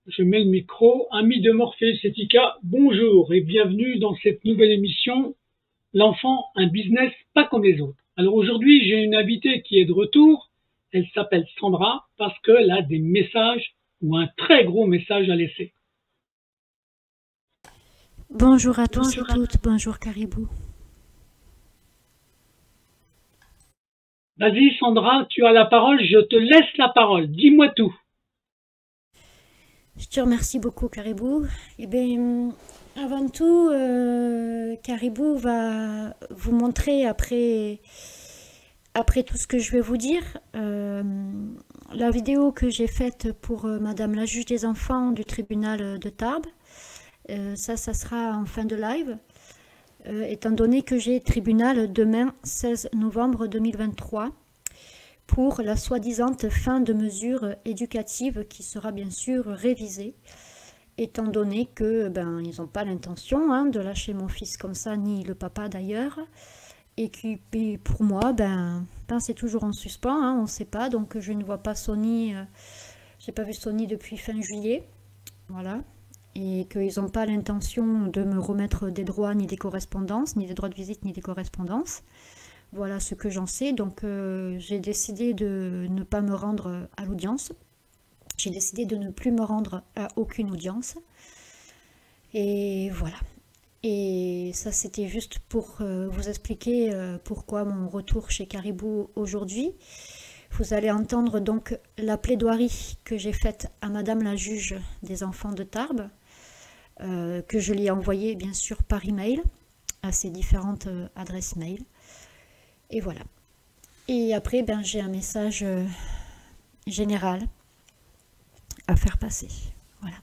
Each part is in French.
Je mets le micro. Amis de Morpheus Etica, bonjour et bienvenue dans cette nouvelle émission L'enfant, un business pas comme les autres. Alors aujourd'hui, j'ai une invitée qui est de retour. Elle s'appelle Sandra parce qu'elle a des messages ou un très gros message à laisser. Bonjour à tous et toutes, bonjour Caribou. Vas-y Sandra, tu as la parole, je te laisse la parole. Dis-moi tout. Je te remercie beaucoup Caribou. Eh bien, avant tout, Caribou va vous montrer après tout ce que je vais vous dire, la vidéo que j'ai faite pour Madame la juge des enfants du tribunal de Tarbes. Ça sera en fin de live. Étant donné que j'ai tribunal demain 16 novembre 2023 pour la soi-disant fin de mesures éducatives qui sera bien sûr révisée, étant donné que ils n'ont pas l'intention de lâcher mon fils comme ça, ni le papa d'ailleurs, et qui pour moi c'est toujours en suspens, on ne sait pas, donc je ne vois pas Sony, j'ai pas vu Sony depuis fin juillet, voilà, et qu'ils n'ont pas l'intention de me remettre des droits, ni des correspondances, ni des droits de visite, ni des correspondances. Voilà ce que j'en sais. Donc j'ai décidé de ne pas me rendre à l'audience. J'ai décidé de ne plus me rendre à aucune audience. Et voilà. Et ça, c'était juste pour vous expliquer pourquoi mon retour chez Caribou aujourd'hui. Vous allez entendre donc la plaidoirie que j'ai faite à Madame la juge des enfants de Tarbes, que je lui ai envoyée bien sûr par email à ses différentes adresses mail. Et voilà. Et après, j'ai un message général à faire passer. Voilà.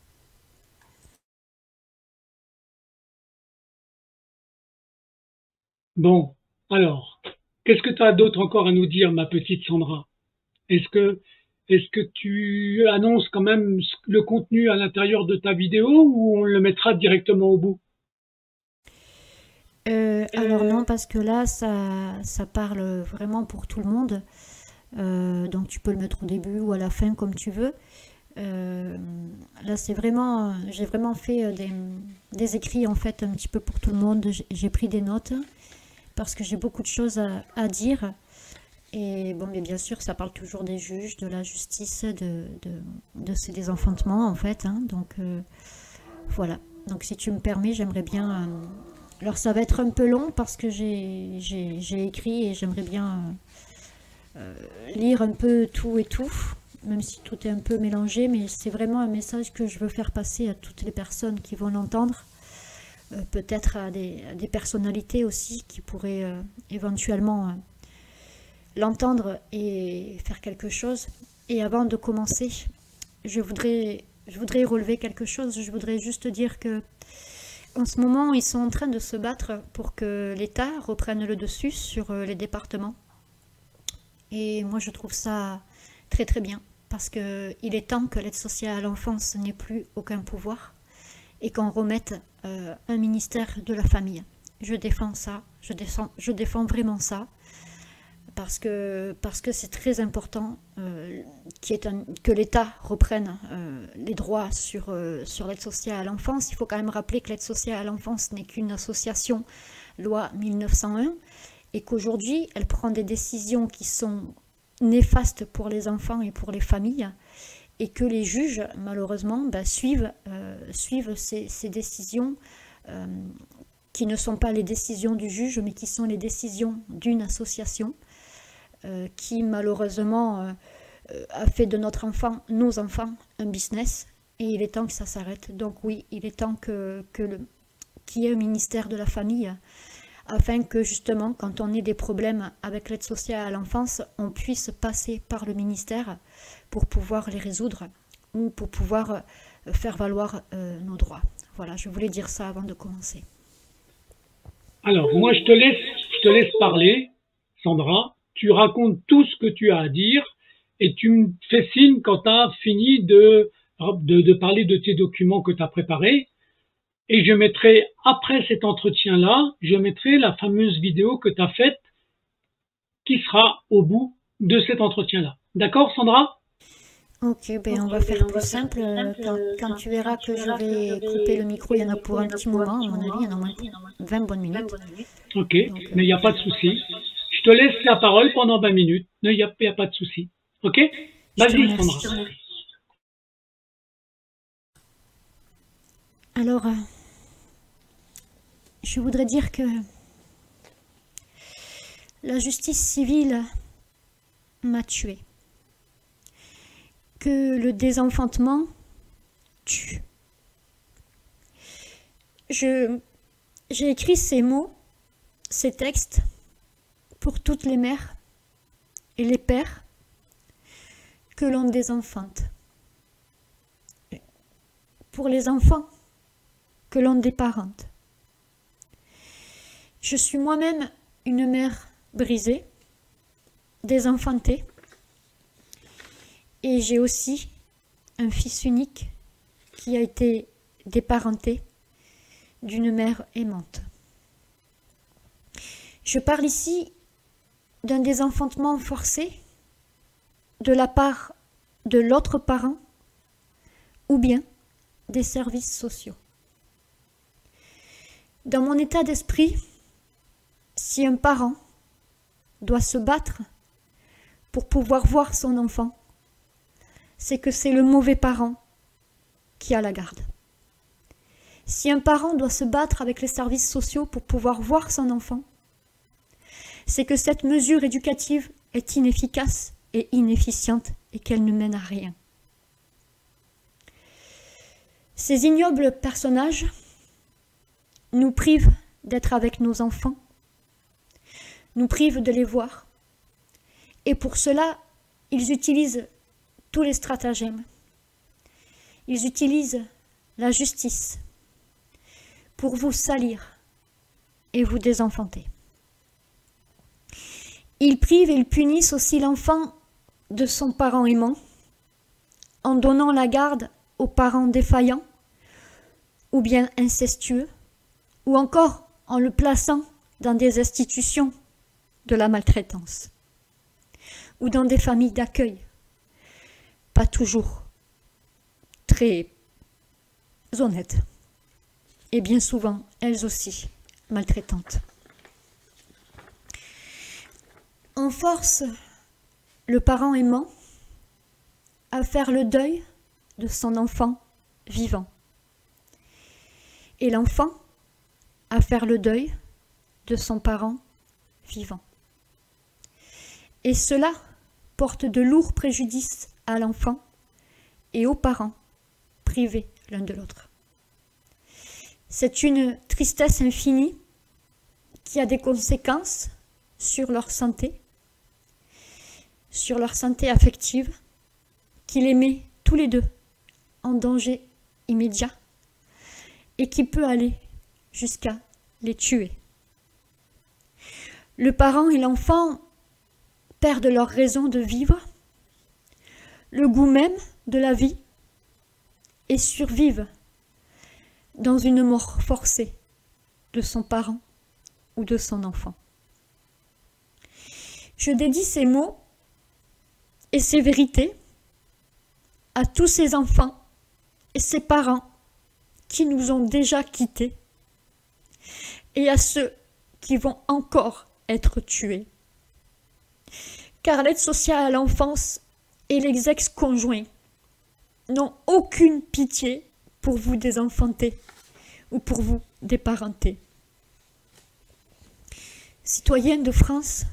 Bon, alors, qu'est-ce que tu as d'autre encore à nous dire, ma petite Sandra? Est-ce que, est-ce que tu annonces quand même le contenu à l'intérieur de ta vidéo ou on le mettra directement au bout? Alors non, parce que là, ça parle vraiment pour tout le monde. Donc tu peux le mettre au début ou à la fin comme tu veux. Là, c'est vraiment, j'ai vraiment fait des écrits en fait un petit peu pour tout le monde. J'ai pris des notes parce que j'ai beaucoup de choses à dire. Et bon, mais bien sûr, ça parle toujours des juges, de la justice, de ces désenfantements en fait. Donc voilà. Donc si tu me permets, j'aimerais bien. Alors ça va être un peu long parce que j'ai écrit et j'aimerais bien lire un peu tout et tout, même si tout est un peu mélangé, mais c'est vraiment un message que je veux faire passer à toutes les personnes qui vont l'entendre, peut-être à des personnalités aussi qui pourraient éventuellement l'entendre et faire quelque chose. Et avant de commencer, je voudrais relever quelque chose. Je voudrais juste dire que en ce moment, ils sont en train de se battre pour que l'État reprenne le dessus sur les départements. Et moi, je trouve ça très très bien, parce qu'il est temps que l'aide sociale à l'enfance n'ait plus aucun pouvoir et qu'on remette un ministère de la famille. Je défends ça, je défends vraiment ça, parce que c'est très important que l'État reprenne les droits sur l'aide sociale à l'enfance. Il faut quand même rappeler que l'aide sociale à l'enfance n'est qu'une association loi 1901 et qu'aujourd'hui elle prend des décisions qui sont néfastes pour les enfants et pour les familles et que les juges malheureusement suivent ces décisions qui ne sont pas les décisions du juge mais qui sont les décisions d'une association qui malheureusement a fait de nos enfants, un business, et il est temps que ça s'arrête. Donc oui, il est temps qu'il y ait un ministère de la famille, afin que justement, quand on ait des problèmes avec l'aide sociale à l'enfance, on puisse passer par le ministère pour pouvoir les résoudre, ou pour pouvoir faire valoir nos droits. Voilà, je voulais dire ça avant de commencer. Alors, moi, je te laisse parler, Sandra. Tu racontes tout ce que tu as à dire et tu me fais signe quand tu as fini de parler de tes documents que tu as préparés. Et je mettrai, après cet entretien-là, je mettrai la fameuse vidéo que tu as faite qui sera au bout de cet entretien-là. D'accord, Sandra? Ok, ben on va faire plus simple. Quand tu verras que je vais couper le micro, il y en a pour un petit moment, à mon avis, il y en a au moins 20 bonnes minutes. Ok, mais il n'y a pas de souci. Je te laisse la parole pendant 20 minutes. Il n'y a pas de souci. Ok? Vas-y, Sandra. Alors, je voudrais dire que la justice civile m'a tuée. Que le désenfantement tue. J'ai écrit ces mots, ces textes, pour toutes les mères et les pères que l'on désenfante. Pour les enfants que l'on déparente. Je suis moi-même une mère brisée, désenfantée, et j'ai aussi un fils unique qui a été déparenté d'une mère aimante. Je parle ici d'un désenfantement forcé de la part de l'autre parent ou bien des services sociaux. Dans mon état d'esprit, si un parent doit se battre pour pouvoir voir son enfant, c'est que c'est le mauvais parent qui a la garde. Si un parent doit se battre avec les services sociaux pour pouvoir voir son enfant, c'est que cette mesure éducative est inefficace et inefficiente et qu'elle ne mène à rien. Ces ignobles personnages nous privent d'être avec nos enfants, nous privent de les voir, et pour cela, ils utilisent tous les stratagèmes. Ils utilisent la justice pour vous salir et vous désenfanter. Ils privent et ils punissent aussi l'enfant de son parent aimant en donnant la garde aux parents défaillants ou bien incestueux, ou encore en le plaçant dans des institutions de la maltraitance ou dans des familles d'accueil, pas toujours très honnêtes, et bien souvent, elles aussi, maltraitantes. On force le parent aimant à faire le deuil de son enfant vivant, et l'enfant à faire le deuil de son parent vivant. Et cela porte de lourds préjudices à l'enfant et aux parents privés l'un de l'autre. C'est une tristesse infinie qui a des conséquences sur leur santé affective, qui les met tous les deux en danger immédiat et qui peut aller jusqu'à les tuer. Le parent et l'enfant perdent leur raison de vivre, le goût même de la vie, et survivent dans une mort forcée de son parent ou de son enfant. Je dédie ces mots et ces vérités à tous ces enfants et ces parents qui nous ont déjà quittés et à ceux qui vont encore être tués. Car l'aide sociale à l'enfance et les ex-conjoints n'ont aucune pitié pour vous désenfanter ou pour vous déparenter. Citoyens de France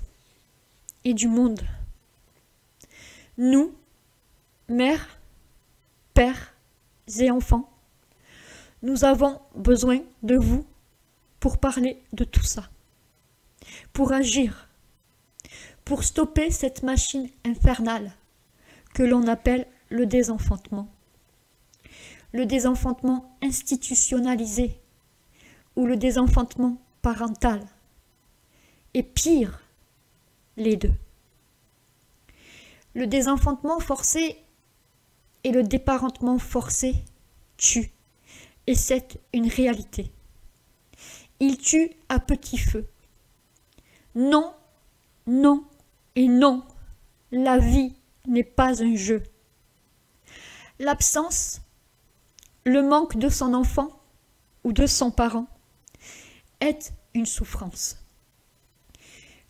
et du monde, nous, mères, pères et enfants, nous avons besoin de vous pour parler de tout ça, pour agir, pour stopper cette machine infernale que l'on appelle le désenfantement institutionnalisé ou le désenfantement parental, et pire, les deux. Le désenfantement forcé et le déparentement forcé tuent, et c'est une réalité. Ils tuent à petit feu. Non, non et non, la vie n'est pas un jeu. l'absence, le manque de son enfant ou de son parent est une souffrance.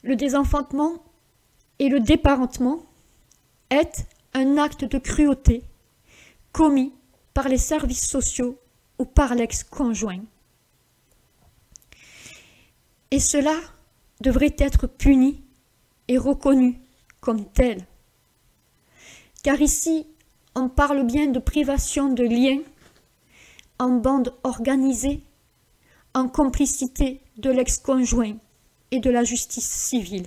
Le désenfantement et le déparentement est un acte de cruauté commis par les services sociaux ou par l'ex-conjoint. Et cela devrait être puni et reconnu comme tel. Car ici, on parle bien de privation de liens en bande organisée, en complicité de l'ex-conjoint et de la justice civile.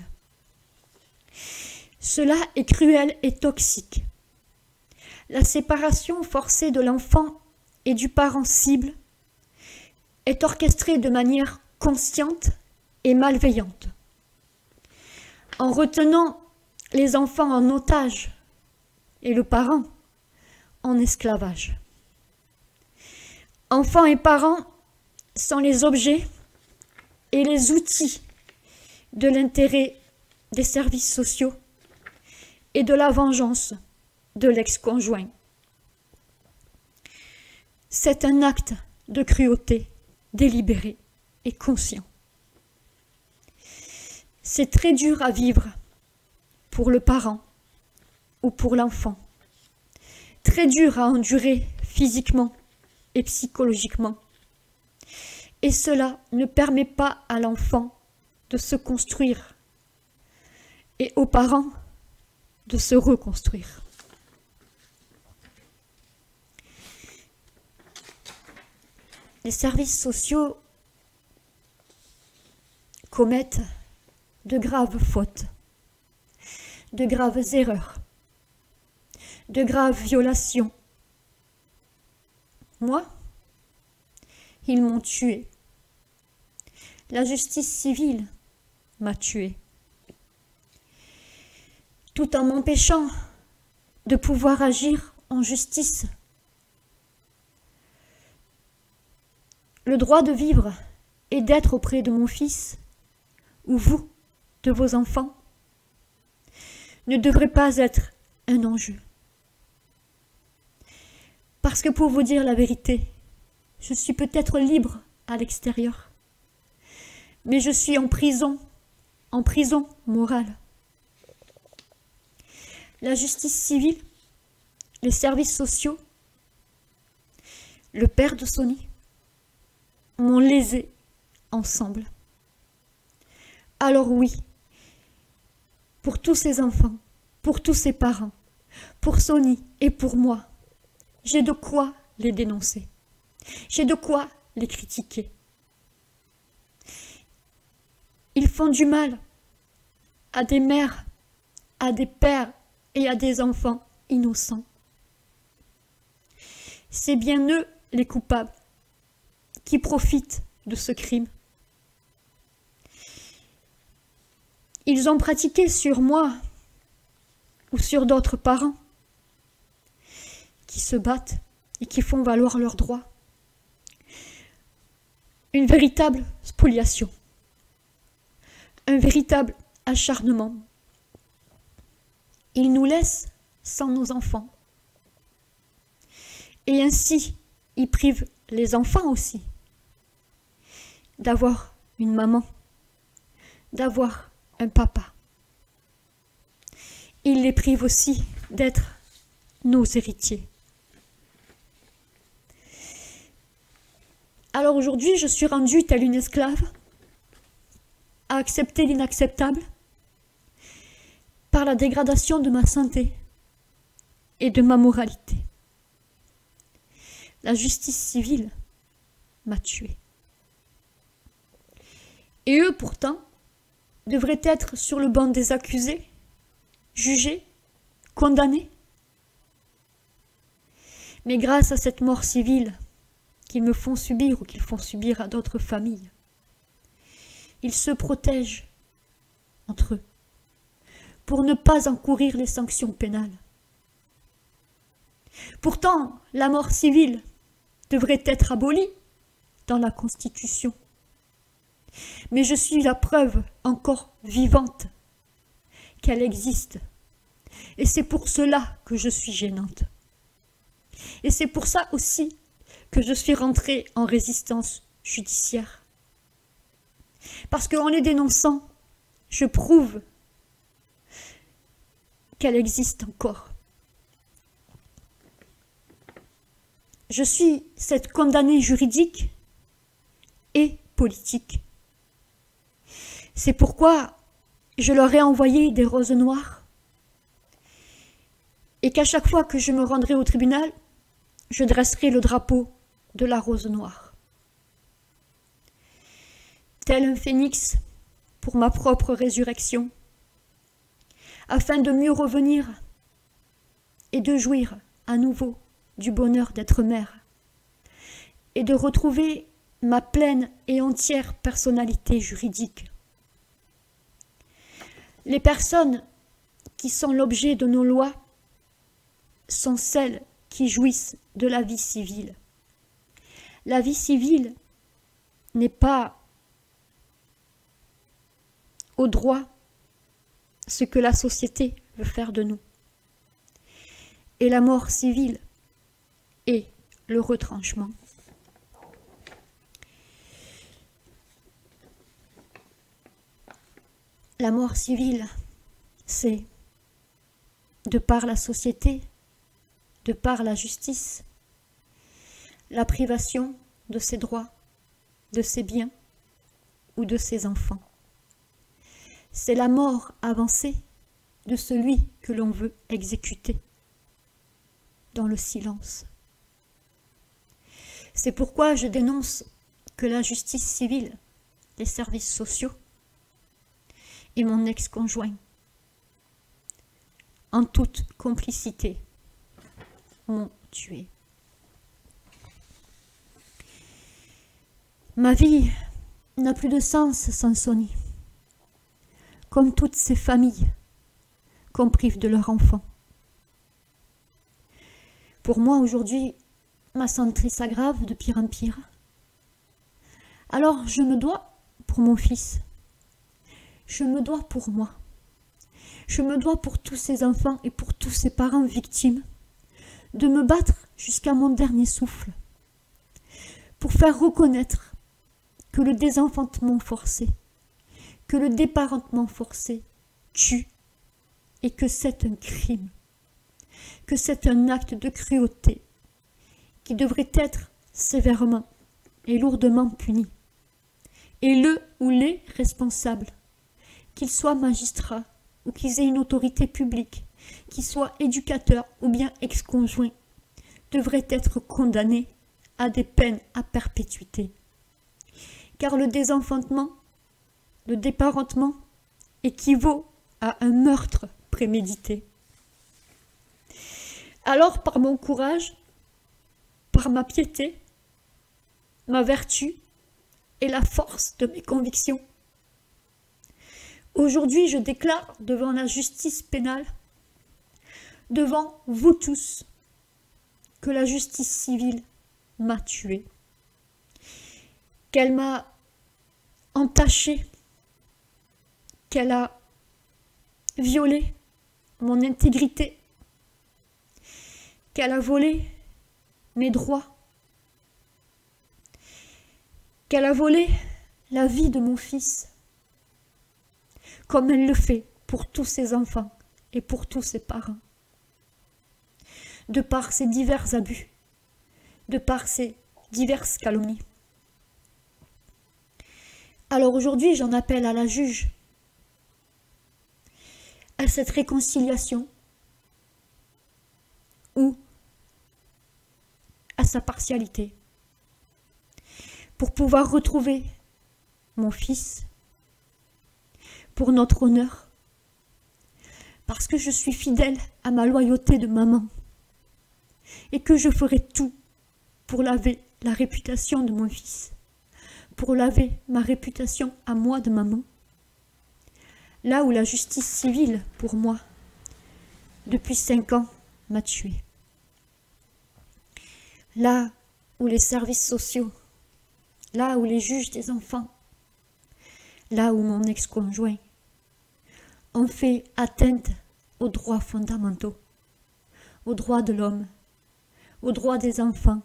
Cela est cruel et toxique. La séparation forcée de l'enfant et du parent cible est orchestrée de manière consciente et malveillante. En retenant les enfants en otage et le parent en esclavage. Enfants et parents sont les objets et les outils de l'intérêt des services sociaux et de la vengeance de l'ex-conjoint. C'est un acte de cruauté délibéré et conscient. C'est très dur à vivre pour le parent ou pour l'enfant. Très dur à endurer physiquement et psychologiquement. Et cela ne permet pas à l'enfant de se construire et aux parents de se reconstruire. Les services sociaux commettent de graves fautes, de graves erreurs, de graves violations. Moi, ils m'ont tué. La justice civile m'a tué. Tout en m'empêchant de pouvoir agir en justice. Le droit de vivre et d'être auprès de mon fils, ou vous, de vos enfants, ne devrait pas être un enjeu. Parce que pour vous dire la vérité, je suis peut-être libre à l'extérieur, mais je suis en prison morale. La justice civile, les services sociaux, le père de Sonny m'ont lésé ensemble. Alors oui, pour tous ces enfants, pour tous ces parents, pour Sonny et pour moi, j'ai de quoi les dénoncer. J'ai de quoi les critiquer. Ils font du mal à des mères, à des pères et à des enfants innocents. C'est bien eux les coupables qui profitent de ce crime. Ils ont pratiqué sur moi ou sur d'autres parents qui se battent et qui font valoir leurs droits. Une véritable spoliation, un véritable acharnement. Ils nous laissent sans nos enfants. Et ainsi, ils privent les enfants aussi d'avoir une maman, d'avoir un papa. Ils les privent aussi d'être nos héritiers. Alors aujourd'hui, je suis rendue telle une esclave à accepter l'inacceptable par la dégradation de ma santé et de ma moralité. La justice civile m'a tuée. Et eux, pourtant, devraient être sur le banc des accusés, jugés, condamnés. Mais grâce à cette mort civile qu'ils me font subir ou qu'ils font subir à d'autres familles, ils se protègent entre eux pour ne pas encourir les sanctions pénales. Pourtant, la mort civile devrait être abolie dans la Constitution. Mais je suis la preuve encore vivante qu'elle existe. Et c'est pour cela que je suis gênante. Et c'est pour ça aussi que je suis rentrée en résistance judiciaire. Parce qu'en les dénonçant, je prouve qu'elle existe encore. Je suis cette condamnée juridique et politique. C'est pourquoi je leur ai envoyé des roses noires et qu'à chaque fois que je me rendrai au tribunal, je dresserai le drapeau de la rose noire. Tel un phénix pour ma propre résurrection, afin de mieux revenir et de jouir à nouveau du bonheur d'être mère et de retrouver ma pleine et entière personnalité juridique. Les personnes qui sont l'objet de nos lois sont celles qui jouissent de la vie civile. La vie civile n'est pas au droit ce que la société veut faire de nous. Et la mort civile est le retranchement. La mort civile, c'est, de par la société, de par la justice, la privation de ses droits, de ses biens ou de ses enfants. C'est la mort avancée de celui que l'on veut exécuter dans le silence. C'est pourquoi je dénonce que la justice civile, les services sociaux et mon ex-conjoint, en toute complicité, m'ont tué. Ma vie n'a plus de sens sans Sonny, comme toutes ces familles qu'on prive de leurs enfants. Pour moi, aujourd'hui, ma santé s'aggrave de pire en pire. Alors, je me dois pour mon fils. Je me dois pour moi. Je me dois pour tous ces enfants et pour tous ces parents victimes de me battre jusqu'à mon dernier souffle pour faire reconnaître que le désenfantement forcé, que le déparentement forcé tue et que c'est un crime, que c'est un acte de cruauté qui devrait être sévèrement et lourdement puni. Et le ou les responsables, qu'ils soient magistrats ou qu'ils aient une autorité publique, qu'ils soient éducateurs ou bien ex-conjoints, devraient être condamnés à des peines à perpétuité. Car le désenfantement, le déparentement équivaut à un meurtre prémédité. Alors, par mon courage, par ma piété, ma vertu et la force de mes convictions, aujourd'hui je déclare devant la justice pénale, devant vous tous, que la justice civile m'a tué, qu'elle m'a entaché, qu'elle a violé mon intégrité, qu'elle a volé mes droits, qu'elle a volé la vie de mon fils, comme elle le fait pour tous ses enfants et pour tous ses parents, de par ses divers abus, de par ses diverses calomnies. Alors aujourd'hui, j'en appelle à la juge, à cette réconciliation, ou à sa partialité, pour pouvoir retrouver mon fils, pour notre honneur, parce que je suis fidèle à ma loyauté de maman, et que je ferai tout pour laver la réputation de mon fils, pour laver ma réputation à moi de maman, là où la justice civile, pour moi, depuis 5 ans, m'a tué. Là où les services sociaux, là où les juges des enfants, là où mon ex-conjoint ont fait atteinte aux droits fondamentaux, aux droits de l'homme, aux droits des enfants,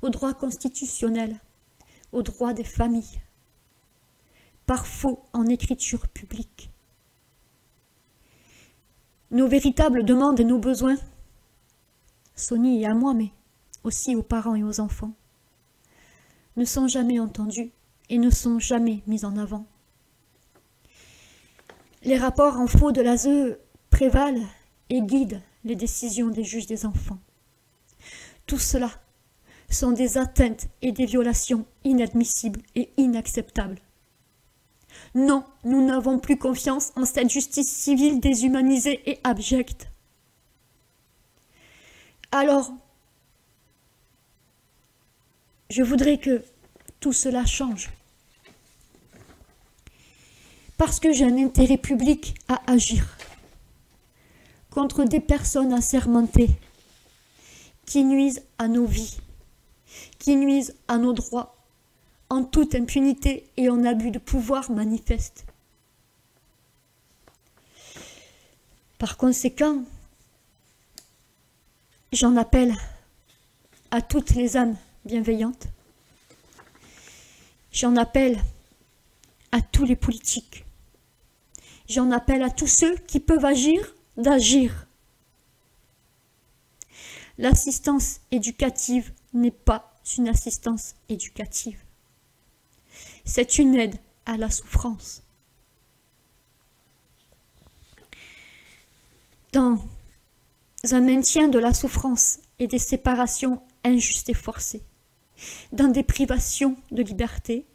aux droits constitutionnels, aux droits des familles, par faux en écriture publique. Nos véritables demandes et nos besoins, Sony et à moi, mais aussi aux parents et aux enfants, ne sont jamais entendus et ne sont jamais mis en avant. Les rapports en faux de l'ASE prévalent et guident les décisions des juges des enfants. Tout cela sont des atteintes et des violations inadmissibles et inacceptables. Non, nous n'avons plus confiance en cette justice civile déshumanisée et abjecte. Alors, je voudrais que tout cela change. Parce que j'ai un intérêt public à agir contre des personnes assermentées qui nuisent à nos vies, qui nuisent à nos droits, en toute impunité et en abus de pouvoir manifeste. Par conséquent, j'en appelle à toutes les âmes bienveillantes, j'en appelle à tous les politiques, j'en appelle à tous ceux qui peuvent agir, d'agir. L'assistance éducative n'est pas une assistance éducative. C'est une aide à la souffrance. Dans un maintien de la souffrance et des séparations injustes et forcées, dans des privations de liberté,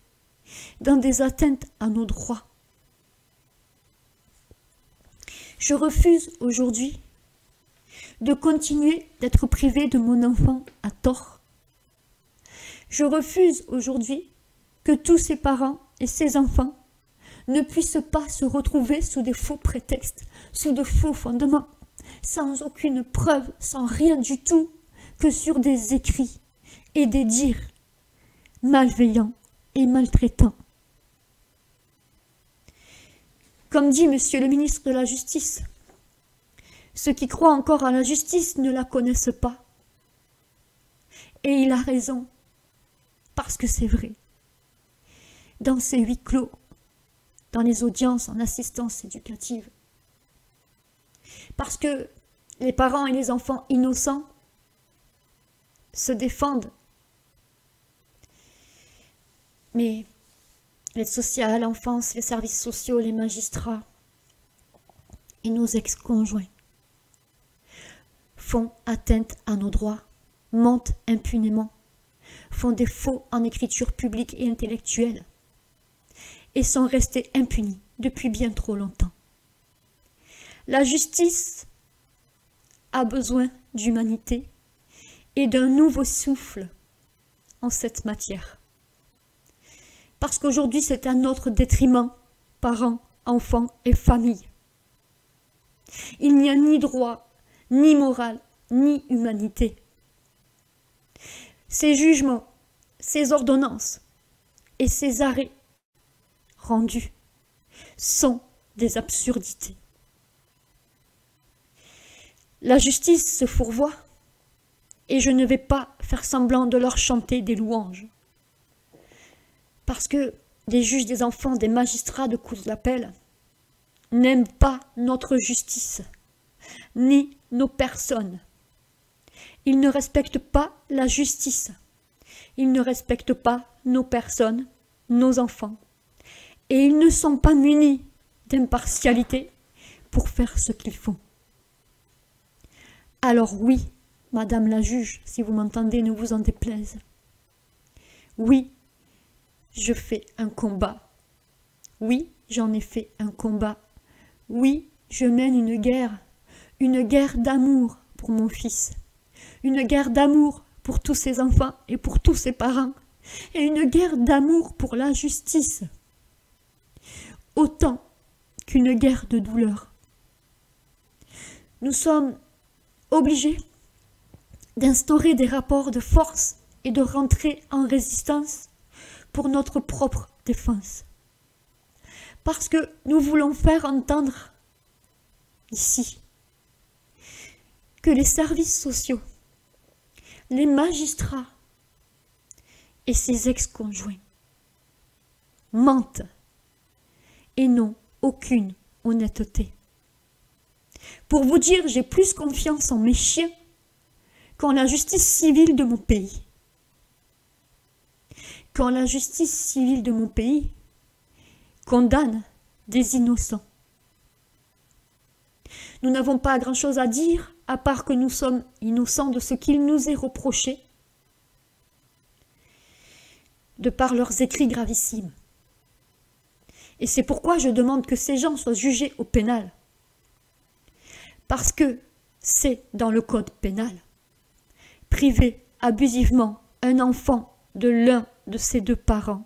dans des atteintes à nos droits. Je refuse aujourd'hui de continuer d'être privé de mon enfant à tort. Je refuse aujourd'hui que tous ces parents et ces enfants ne puissent pas se retrouver sous des faux prétextes, sous de faux fondements, sans aucune preuve, sans rien du tout, que sur des écrits et des dires malveillants et maltraitants. Comme dit Monsieur le ministre de la Justice, ceux qui croient encore à la justice ne la connaissent pas. Et il a raison, parce que c'est vrai. Dans ces huis clos, dans les audiences en assistance éducative. Parce que les parents et les enfants innocents se défendent. Mais l'aide sociale à l'enfance, les services sociaux, les magistrats et nos ex-conjoints font atteinte à nos droits, mentent impunément, font des faux en écriture publique et intellectuelle, et sont restés impunis depuis bien trop longtemps. La justice a besoin d'humanité et d'un nouveau souffle en cette matière. Parce qu'aujourd'hui, c'est à notre détriment, parents, enfants et familles. Il n'y a ni droit, ni morale, ni humanité. Ces jugements, ces ordonnances et ces arrêts rendus sont des absurdités. La justice se fourvoie et je ne vais pas faire semblant de leur chanter des louanges. Parce que des juges des enfants, des magistrats de cour d'appel n'aiment pas notre justice, ni nos personnes. Ils ne respectent pas la justice. Ils ne respectent pas nos personnes, nos enfants. Et ils ne sont pas munis d'impartialité pour faire ce qu'ils font. Alors oui, Madame la juge, si vous m'entendez, ne vous en déplaise. Oui, je fais un combat. Oui, j'en ai fait un combat. Oui, je mène une guerre d'amour pour mon fils, une guerre d'amour pour tous ses enfants et pour tous ses parents, et une guerre d'amour pour la justice, autant qu'une guerre de douleur. Nous sommes obligés d'instaurer des rapports de force et de rentrer en résistance pour notre propre défense. Parce que nous voulons faire entendre ici que les services sociaux, les magistrats et ses ex-conjoints mentent et n'ont aucune honnêteté. Pour vous dire, j'ai plus confiance en mes chiens qu'en la justice civile de mon pays. Quand la justice civile de mon pays condamne des innocents. Nous n'avons pas grand-chose à dire, à part que nous sommes innocents de ce qu'il nous est reproché, de par leurs écrits gravissimes. Et c'est pourquoi je demande que ces gens soient jugés au pénal. Parce que c'est dans le code pénal. Priver abusivement un enfant de l'un de ses deux parents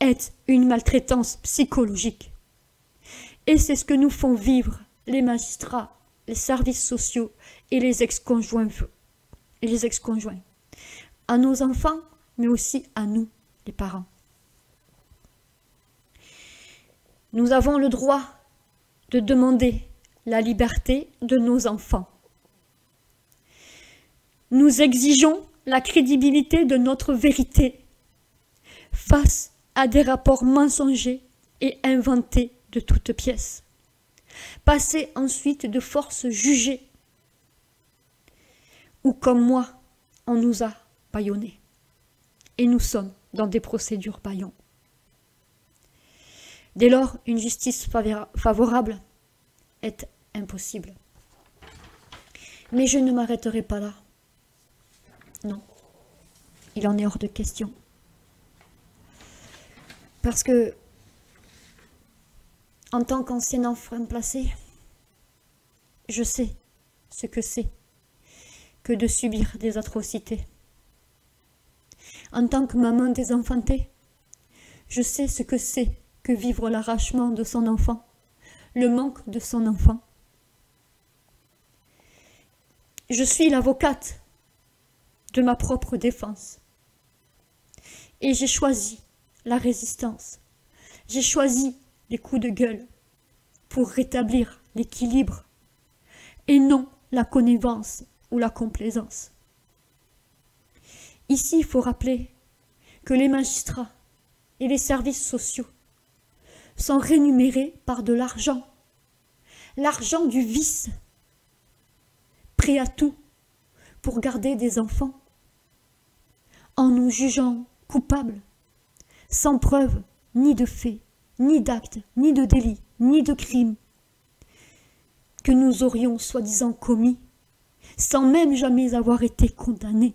est une maltraitance psychologique. Et c'est ce que nous font vivre les magistrats, les services sociaux et les ex-conjoints. À nos enfants, mais aussi à nous, les parents. Nous avons le droit de demander la liberté de nos enfants. Nous exigeons la crédibilité de notre vérité face à des rapports mensongers et inventés de toutes pièces. Passer ensuite de force jugée ou comme moi, on nous a bâillonnés. Et nous sommes dans des procédures bâillons. Dès lors, une justice favorable est impossible. Mais je ne m'arrêterai pas là. Non, il en est hors de question. Parce que, en tant qu'ancien enfant placé, je sais ce que c'est que de subir des atrocités. En tant que maman désenfantée, je sais ce que c'est que vivre l'arrachement de son enfant, le manque de son enfant. Je suis l'avocate de ma propre défense. Et j'ai choisi la résistance. J'ai choisi les coups de gueule pour rétablir l'équilibre et non la connivence ou la complaisance. Ici, il faut rappeler que les magistrats et les services sociaux sont rémunérés par de l'argent, l'argent du vice, prêt à tout pour garder des enfants, en nous jugeant coupables, sans preuve ni de fait, ni d'acte, ni de délit, ni de crime, que nous aurions soi-disant commis, sans même jamais avoir été condamnés.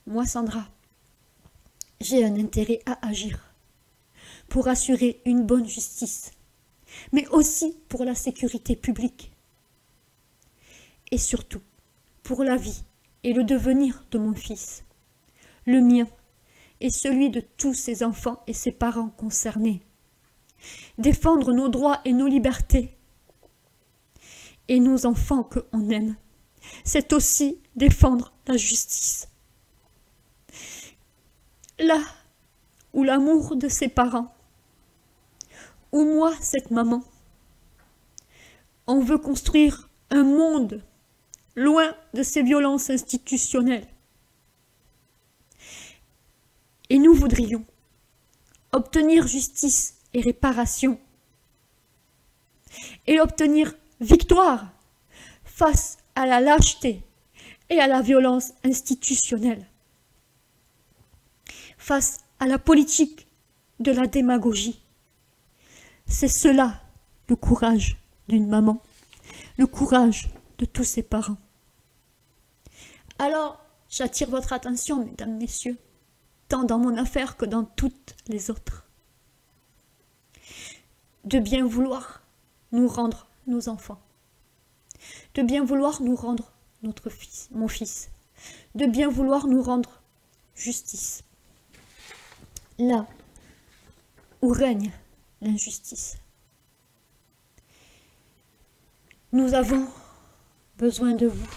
Moi, Sandra, j'ai un intérêt à agir pour assurer une bonne justice, mais aussi pour la sécurité publique et surtout pour la vie et le devenir de mon fils, le mien et celui de tous ses enfants et ses parents concernés. Défendre nos droits et nos libertés et nos enfants que l'on aime, c'est aussi défendre la justice. Là où l'amour de ses parents, ou moi, cette maman, on veut construire un monde loin de ces violences institutionnelles. Et nous voudrions obtenir justice et réparation et obtenir victoire face à la lâcheté et à la violence institutionnelle, face à la politique de la démagogie. C'est cela le courage d'une maman, le courage de tous ses parents. Alors, j'attire votre attention, mesdames, messieurs, tant dans mon affaire que dans toutes les autres, de bien vouloir nous rendre nos enfants, de bien vouloir nous rendre notre fils, mon fils, de bien vouloir nous rendre justice, là où règne l'injustice. Nous avons besoin de vous.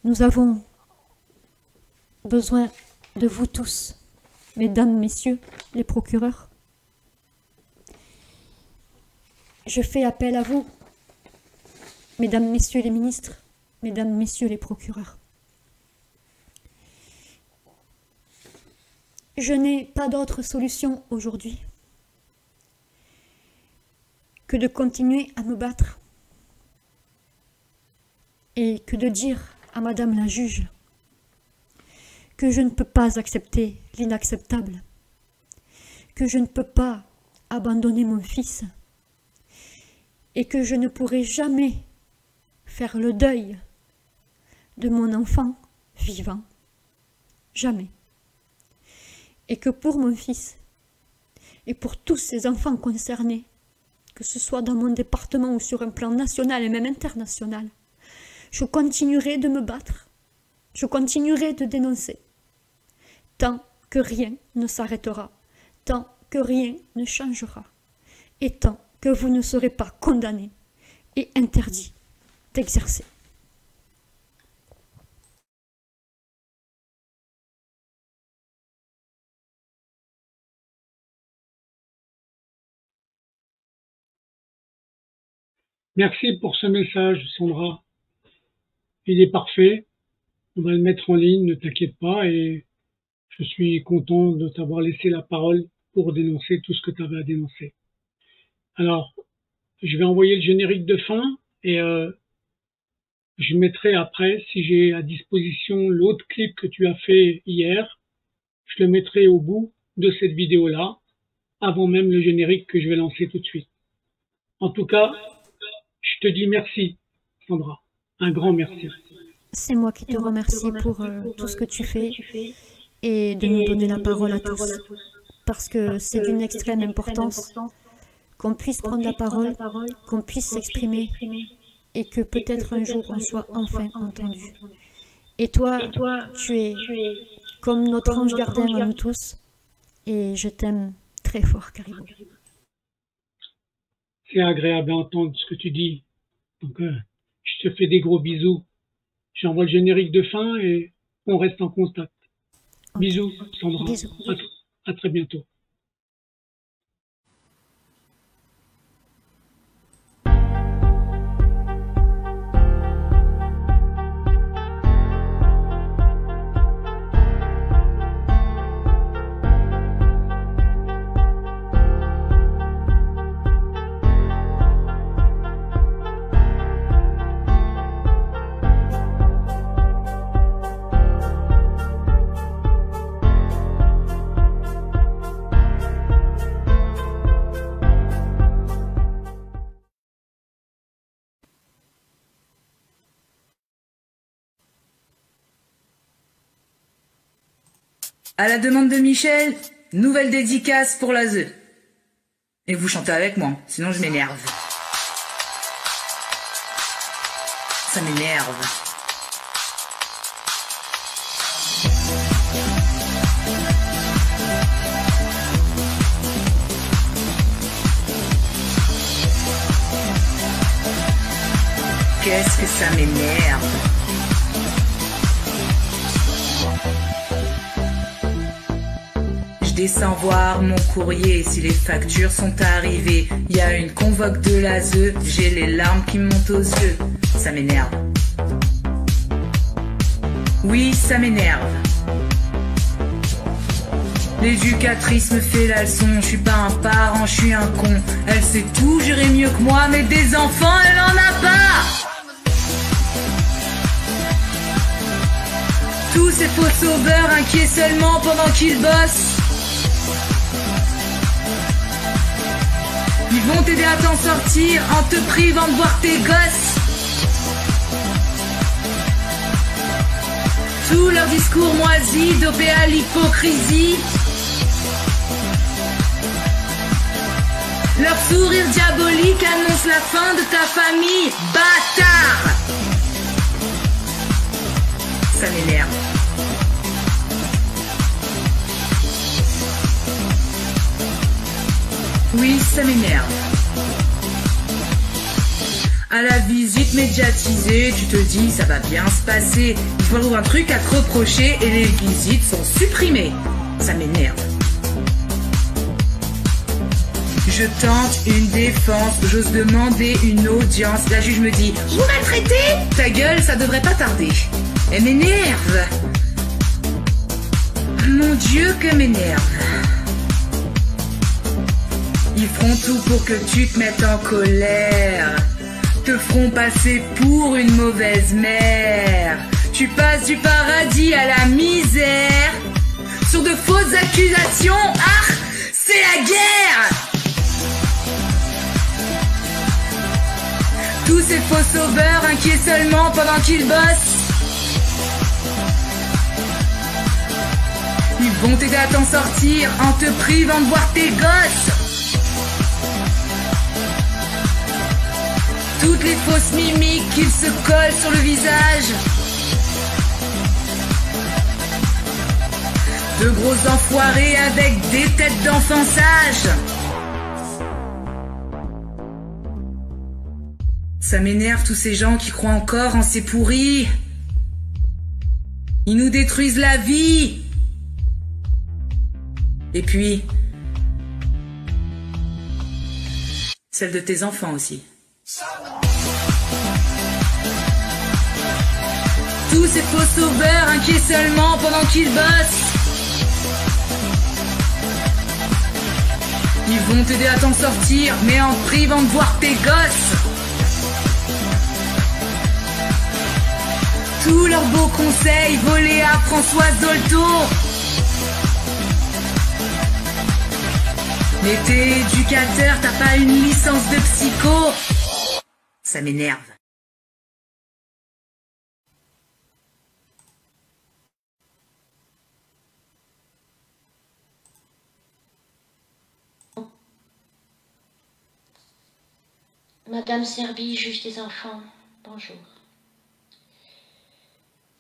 Nous avons besoin de vous tous, mesdames, messieurs, les procureurs. Je fais appel à vous Mesdames, Messieurs les ministres, Mesdames, Messieurs les procureurs, je n'ai pas d'autre solution aujourd'hui que de continuer à me battre et que de dire à Madame la juge que je ne peux pas accepter l'inacceptable, que je ne peux pas abandonner mon fils et que je ne pourrai jamais faire le deuil de mon enfant vivant, jamais. Et que pour mon fils et pour tous ces enfants concernés, que ce soit dans mon département ou sur un plan national et même international, je continuerai de me battre, je continuerai de dénoncer, tant que rien ne s'arrêtera, tant que rien ne changera, et tant que vous ne serez pas condamnés et interdits d'exercer. Merci pour ce message, Sandra. Il est parfait. On va le mettre en ligne, ne t'inquiète pas. Et je suis content de t'avoir laissé la parole pour dénoncer tout ce que tu avais à dénoncer. Alors, je vais envoyer le générique de fin et je mettrai après, si j'ai à disposition l'autre clip que tu as fait hier, je le mettrai au bout de cette vidéo-là, avant même le générique que je vais lancer tout de suite. En tout cas, je te dis merci, Sandra. Un grand merci. C'est moi qui te remercie pour tout ce que tu fais et de nous donner la parole à tous. Parce que c'est d'une extrême importance qu'on puisse prendre la parole, qu'on puisse s'exprimer et que peut-être un jour on soit enfin entendu. Et toi, tu es comme notre ange gardien à nous tous et je t'aime très fort, Caribou. C'est agréable à entendre ce que tu dis. Donc, je te fais des gros bisous. J'envoie le générique de fin et on reste en contact. Okay. Bisous, Sandra. Bisous. À très bientôt. À la demande de Michel, nouvelle dédicace pour la ZE. Et vous chantez avec moi, sinon je m'énerve. Ça m'énerve. Qu'est-ce que ça m'énerve. Je descends voir mon courrier, si les factures sont arrivées. Il y a une convoque de la ZE, j'ai les larmes qui me montent aux yeux. Ça m'énerve. Oui, ça m'énerve. L'éducatrice me fait la leçon, je suis pas un parent, je suis un con. Elle sait tout, gérer mieux que moi, mais des enfants, elle en a pas. Tous ces faux sauveurs inquiets seulement pendant qu'ils bossent. Ils vont t'aider à t'en sortir en te privant de voir tes gosses. Tout leur discours moisi, dopé à l'hypocrisie. Leur sourire diabolique annonce la fin de ta famille, bâtard. Ça m'énerve. Oui, ça m'énerve. À la visite médiatisée, tu te dis ça va bien se passer. Il faut avoir un truc à te reprocher et les visites sont supprimées. Ça m'énerve. Je tente une défense, j'ose demander une audience. La juge me dit: vous maltraitez? Ta gueule, ça devrait pas tarder. Elle m'énerve. Mon Dieu, que m'énerve. Ils feront tout pour que tu te mettes en colère. Te feront passer pour une mauvaise mère. Tu passes du paradis à la misère. Sur de fausses accusations, ah, c'est la guerre. Tous ces faux sauveurs inquiets seulement pendant qu'ils bossent. Ils vont t'aider à t'en sortir en te privant de voir tes gosses. Toutes les fausses mimiques qu'ils se collent sur le visage. De gros enfoirés avec des têtes d'enfants sages. Ça m'énerve tous ces gens qui croient encore en ces pourris. Ils nous détruisent la vie. Et puis, celle de tes enfants aussi. Tous ces faux sauveurs inquiets seulement pendant qu'ils bossent. Ils vont t'aider à t'en sortir, mais en te privant de voir tes gosses. Tous leurs beaux conseils volés à François Dolto. Mais t'es éducateur, t'as pas une licence de psycho. Ça m'énerve. Madame Serby, juge des enfants, bonjour.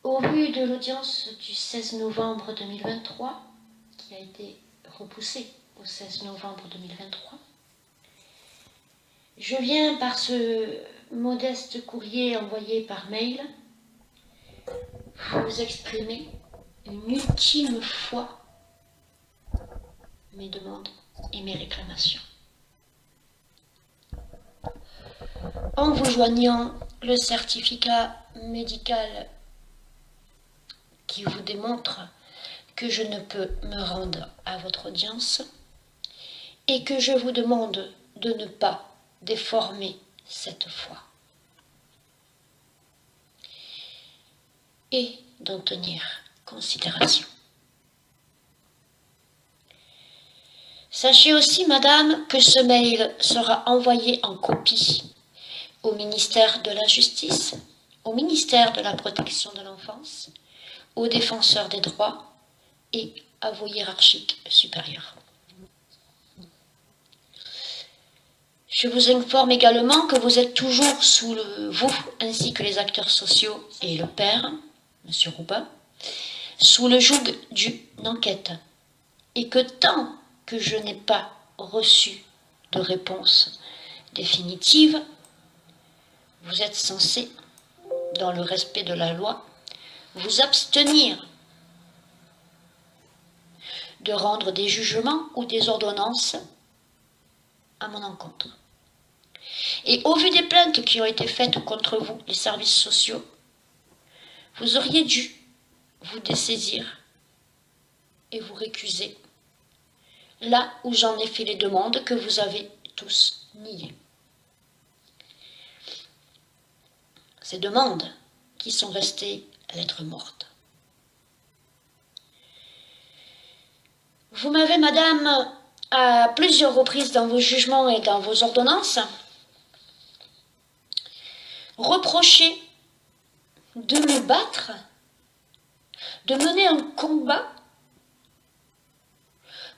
Au vu de l'audience du 16 novembre 2023, qui a été repoussée au 16 novembre 2023, je viens par ce modeste courrier envoyé par mail vous exprimer une ultime fois mes demandes et mes réclamations. En vous joignant le certificat médical qui vous démontre que je ne peux me rendre à votre audience et que je vous demande de ne pas déformer cette fois et d'en tenir considération. Sachez aussi, madame, que ce mail sera envoyé en copie au ministère de la Justice, au ministère de la Protection de l'Enfance, aux défenseurs des droits et à vos hiérarchiques supérieurs. Je vous informe également que vous êtes toujours vous ainsi que les acteurs sociaux et le père, M. Rouba, sous le joug d'une enquête et que tant que je n'ai pas reçu de réponse définitive, vous êtes censé, dans le respect de la loi, vous abstenir de rendre des jugements ou des ordonnances à mon encontre. Et au vu des plaintes qui ont été faites contre vous, les services sociaux, vous auriez dû vous dessaisir et vous récuser, là où j'en ai fait les demandes que vous avez tous niées. Ces demandes qui sont restées lettres mortes. Vous m'avez, madame, à plusieurs reprises dans vos jugements et dans vos ordonnances, reproché de me battre, de mener un combat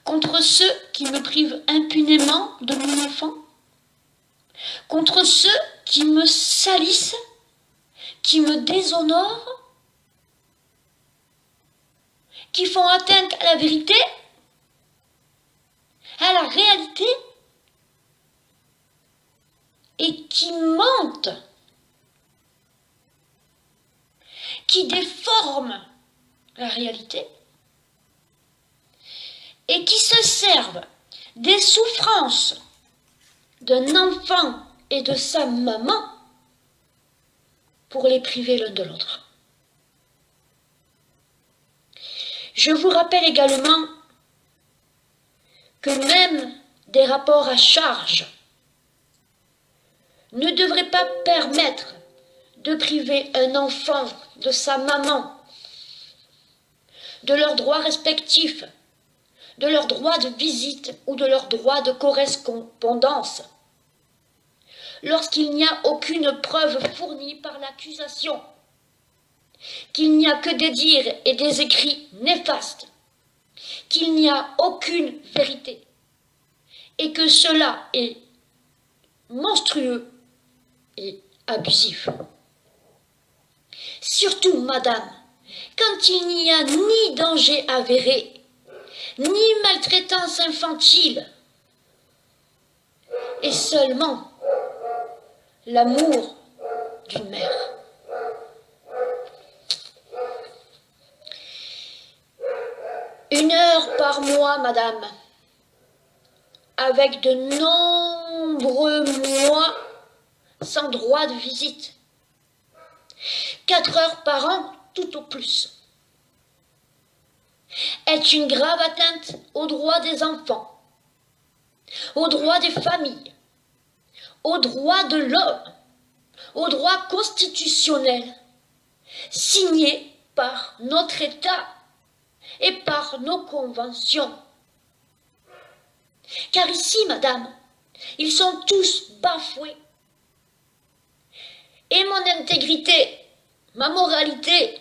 contre ceux qui me privent impunément de mon enfant, contre ceux qui me salissent, qui me déshonorent, qui font atteinte à la vérité, à la réalité, et qui mentent, qui déforment la réalité, et qui se servent des souffrances d'un enfant et de sa maman pour les priver l'un de l'autre. Je vous rappelle également que même des rapports à charge ne devraient pas permettre de priver un enfant de sa maman, de leurs droits respectifs, de leurs droits de visite ou de leurs droits de correspondance, lorsqu'il n'y a aucune preuve fournie par l'accusation, qu'il n'y a que des dires et des écrits néfastes, qu'il n'y a aucune vérité, et que cela est monstrueux et abusif. Surtout, madame, quand il n'y a ni danger avéré, ni maltraitance infantile, et seulement l'amour d'une mère. Une heure par mois, madame, avec de nombreux mois sans droit de visite. 4 heures par an, tout au plus, est une grave atteinte aux droits des enfants, aux droits des familles, aux droits de l'homme, aux droits constitutionnels, signés par notre État et par nos conventions. Car ici, madame, ils sont tous bafoués. Et mon intégrité, ma moralité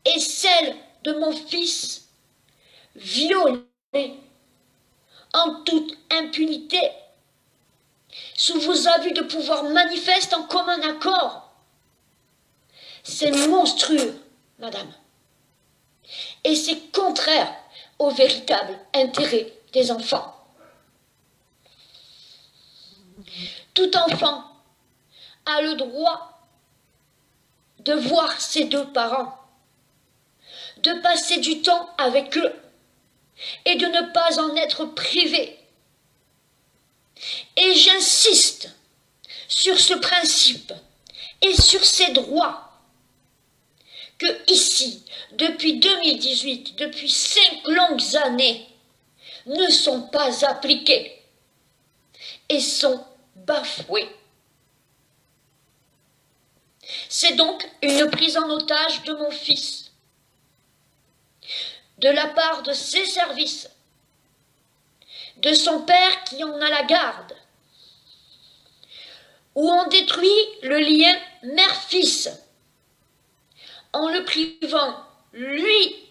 et celle de mon fils violée en toute impunité, sous vos abus de pouvoir manifestes en commun accord. C'est monstrueux, madame. Et c'est contraire au véritable intérêt des enfants. Tout enfant a le droit de voir ses 2 parents, de passer du temps avec eux et de ne pas en être privé. Et j'insiste sur ce principe et sur ces droits que ici, depuis 2018, depuis 5 longues années, ne sont pas appliqués et sont bafoués. C'est donc une prise en otage de mon fils, de la part de ses services, de son père qui en a la garde, où on détruit le lien mère-fils, en le privant, lui,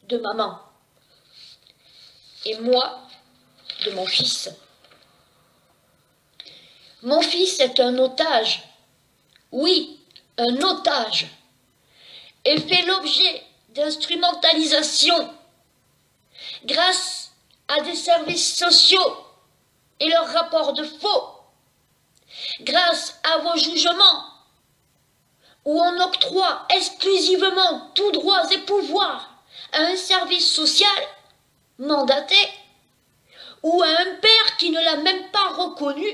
de maman, et moi, de mon fils. Mon fils est un otage, oui, un otage, et fait l'objet d'instrumentalisation grâce à des services sociaux et leurs rapports de faux, grâce à vos jugements, où on octroie exclusivement tous droits et pouvoirs à un service social mandaté, ou à un père qui ne l'a même pas reconnu,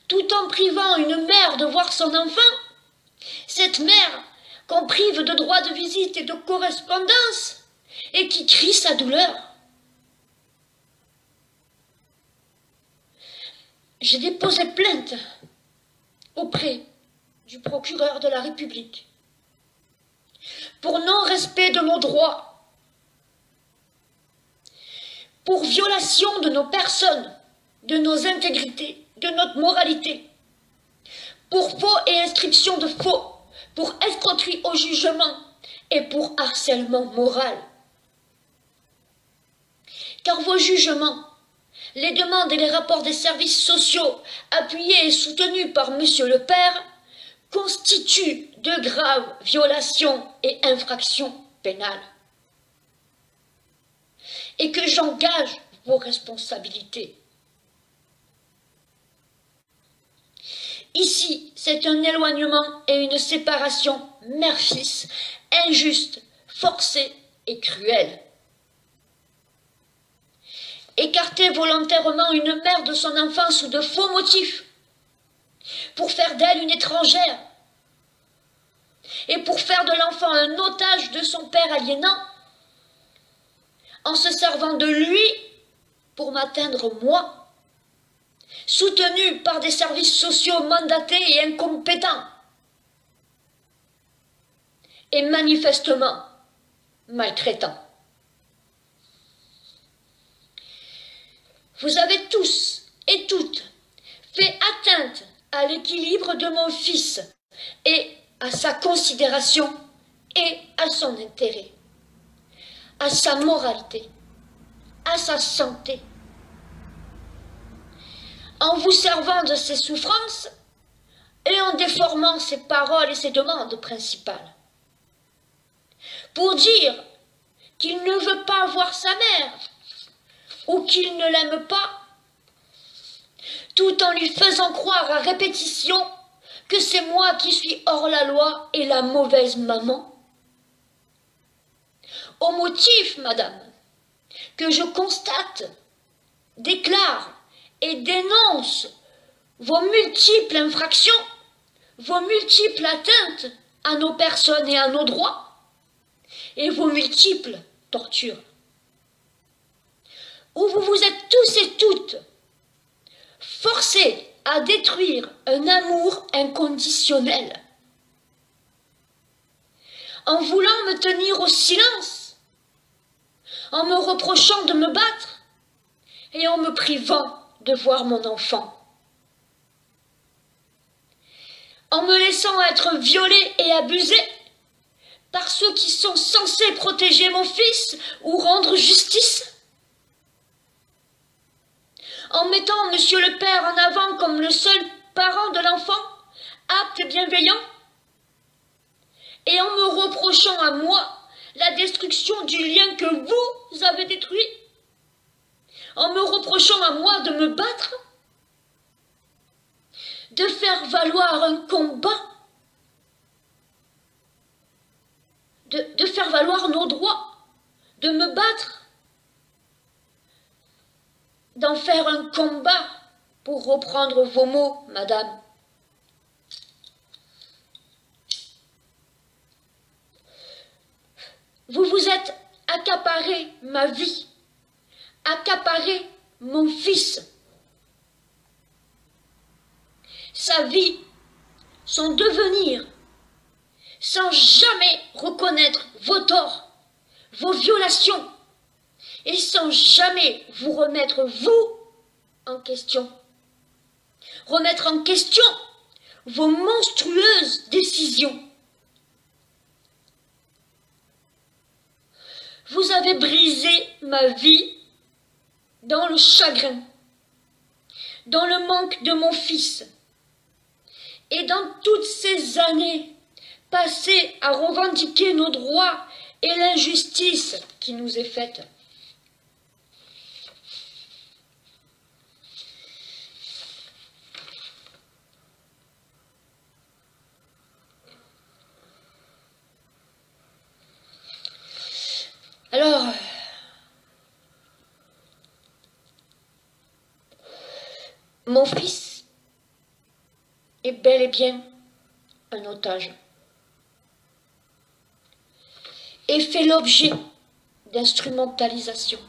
tout en privant une mère de voir son enfant, cette mère qu'on prive de droits de visite et de correspondance, et qui crie sa douleur. J'ai déposé plainte auprès du procureur de la République pour non-respect de nos droits, pour violation de nos personnes, de nos intégrités, de notre moralité, pour faux et inscription de faux, pour escroquerie au jugement et pour harcèlement moral. Car vos jugements, les demandes et les rapports des services sociaux appuyés et soutenus par Monsieur le Père constituent de graves violations et infractions pénales. Et que j'engage vos responsabilités. Ici, c'est un éloignement et une séparation mère-fils injuste, forcée et cruelle. écarter volontairement une mère de son enfant sous de faux motifs, pour faire d'elle une étrangère, et pour faire de l'enfant un otage de son père aliénant, en se servant de lui pour m'atteindre moi, soutenu par des services sociaux mandatés et incompétents, et manifestement maltraitants. Vous avez tous et toutes fait atteinte à l'équilibre de mon fils et à sa considération et à son intérêt, à sa moralité, à sa santé. En vous servant de ses souffrances et en déformant ses paroles et ses demandes principales, pour dire qu'il ne veut pas voir sa mère ou qu'il ne l'aime pas, tout en lui faisant croire à répétition que c'est moi qui suis hors la loi et la mauvaise maman. Au motif, madame, que je constate, déclare et dénonce vos multiples infractions, vos multiples atteintes à nos personnes et à nos droits, et vos multiples tortures, où vous vous êtes tous et toutes forcés à détruire un amour inconditionnel, en voulant me tenir au silence, en me reprochant de me battre et en me privant de voir mon enfant, en me laissant être violée et abusée par ceux qui sont censés protéger mon fils ou rendre justice, en mettant monsieur le père en avant comme le seul parent de l'enfant, apte et bienveillant, et en me reprochant à moi la destruction du lien que vous avez détruit, en me reprochant à moi de me battre, de faire valoir un combat, de faire valoir nos droits, de me battre, d'en faire un combat, pour reprendre vos mots, madame. Vous vous êtes accaparé ma vie, accaparé mon fils, sa vie, son devenir, sans jamais reconnaître vos torts, vos violations, et sans jamais vous remettre, vous, en question. Remettre en question vos monstrueuses décisions. Vous avez brisé ma vie dans le chagrin, dans le manque de mon fils, et dans toutes ces années passées à revendiquer nos droits et l'injustice qui nous est faite. Alors, mon fils est bel et bien un otage et fait l'objet d'instrumentalisation